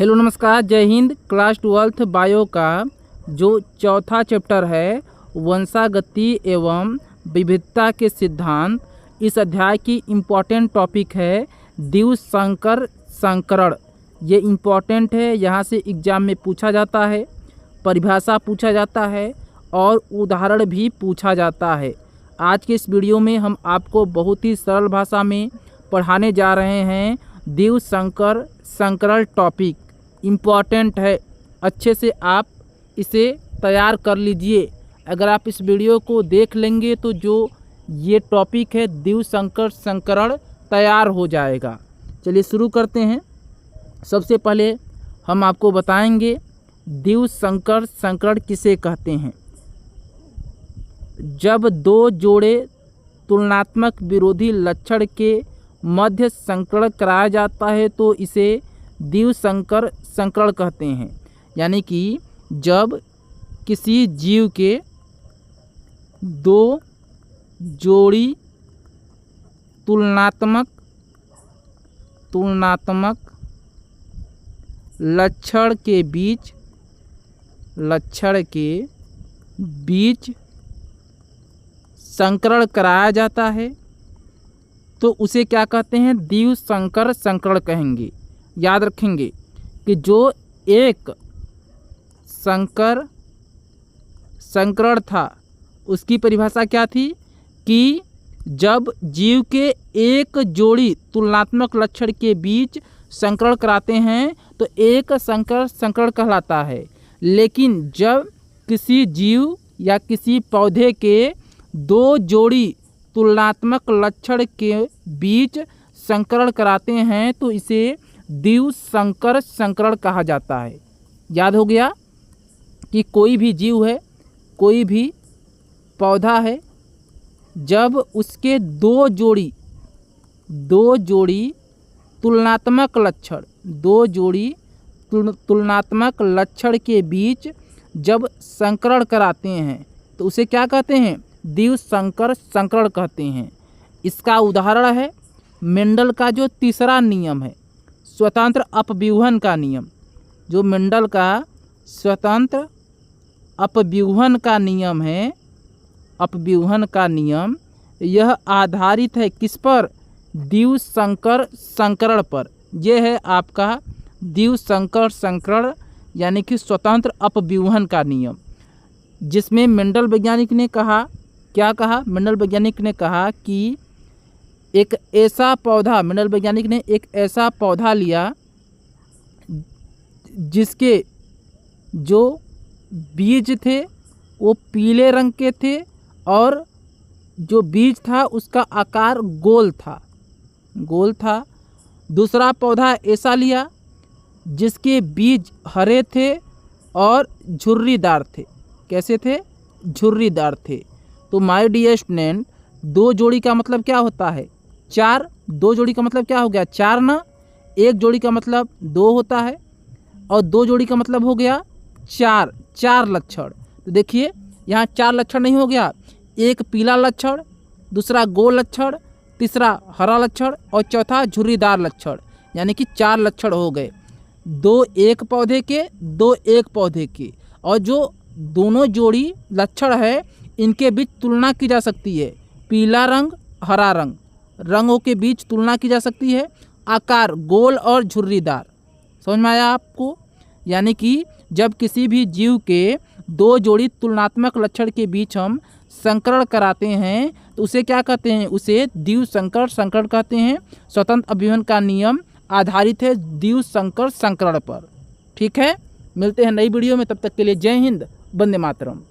Hello नमस्कार, जय Hind. Class 12 bio का जो चौथा चैप्टर है वंशागति एवं विविधता के सिद्धांत, इस अध्याय की इम्पॉर्टेंट टॉपिक है द्विसंकर संकरण। ये इम्पॉर्टेंट है, यहाँ से एग्जाम में पूछा जाता है, परिभाषा पूछा जाता है और उदाहरण भी पूछा जाता है। आज के इस वीडियो में हम आपको बहुत ही सरल भाषा में पढ़ाने जा रहे हैं। द्विसंकर संकरण टॉपिक इम्पॉर्टेंट है, अच्छे से आप इसे तैयार कर लीजिए। अगर आप इस वीडियो को देख लेंगे तो जो ये टॉपिक है द्विसंकर संकरण तैयार हो जाएगा। चलिए शुरू करते हैं। सबसे पहले हम आपको बताएंगे द्विसंकर संकरण किसे कहते हैं। जब दो जोड़े तुलनात्मक विरोधी लक्षण के मध्य संकरण कराया जाता है तो इसे द्विसंकर संकरण कहते हैं। यानी कि जब किसी जीव के दो जोड़ी तुलनात्मक लक्षण के बीच संकरण कराया जाता है तो उसे क्या कहते हैं, द्विसंकर संकरण कहेंगे। याद रखेंगे कि जो एक संकरण था उसकी परिभाषा क्या थी कि जब जीव के एक जोड़ी तुलनात्मक लक्षण के बीच संकरण कराते हैं तो एक संकर संकरण कहलाता है। लेकिन जब किसी जीव या किसी पौधे के दो जोड़ी तुलनात्मक लक्षण के बीच संकरण कराते हैं तो इसे द्विसंकर संकरण कहा जाता है। याद हो गया कि कोई भी जीव है, कोई भी पौधा है, जब उसके दो जोड़ी तुलनात्मक लक्षण के बीच जब संकरण कराते हैं तो उसे क्या कहते हैं, द्विसंकर संकरण कहते हैं। इसका उदाहरण है मेंडल का जो तीसरा नियम है, स्वतंत्र अपव्यूहन का नियम। जो मेंडल का स्वतंत्र अपव्यूहन का नियम है, अपव्यूहन का नियम, यह आधारित है किस पर, द्विसंकर संकरण पर। यह है आपका द्विसंकर संकरण यानी कि स्वतंत्र अपव्यूहन का नियम, जिसमें मेंडल वैज्ञानिक ने कहा, क्या कहा, मेंडल वैज्ञानिक ने कहा कि एक ऐसा पौधा, मेंडल वैज्ञानिक ने एक ऐसा पौधा लिया जिसके जो बीज थे वो पीले रंग के थे और जो बीज था उसका आकार गोल था। दूसरा पौधा ऐसा लिया जिसके बीज हरे थे और झुर्रीदार थे। कैसे थे, झुर्रीदार थे। तो माय डियर स्टूडेंट, दो जोड़ी का मतलब क्या होता है, चार। दो जोड़ी का मतलब क्या हो गया, चार ना। एक जोड़ी का मतलब दो होता है और दो जोड़ी का मतलब हो गया चार लक्षण। तो देखिए यहाँ चार लक्षण नहीं हो गया, एक पीला लक्षण, दूसरा गोल लक्षण, तीसरा हरा लक्षण और चौथा झुर्रीदार लक्षण, यानी कि चार लक्षण हो गए। दो एक पौधे के, दो एक पौधे के, और जो दोनों जोड़ी लक्षण है इनके बीच तुलना की जा सकती है। पीला रंग, हरा रंग, रंगों के बीच तुलना की जा सकती है। आकार गोल और झुर्रीदार। समझ में आया आपको। यानी कि जब किसी भी जीव के दो जोड़ी तुलनात्मक लक्षण के बीच हम संकरण कराते हैं तो उसे क्या कहते हैं, उसे द्विसंकर संकरण कहते हैं। स्वतंत्र अपव्यूहन का नियम आधारित है द्विसंकर संकरण पर। ठीक है, मिलते हैं नई वीडियो में, तब तक के लिए जय हिंद, वंदे मातरम।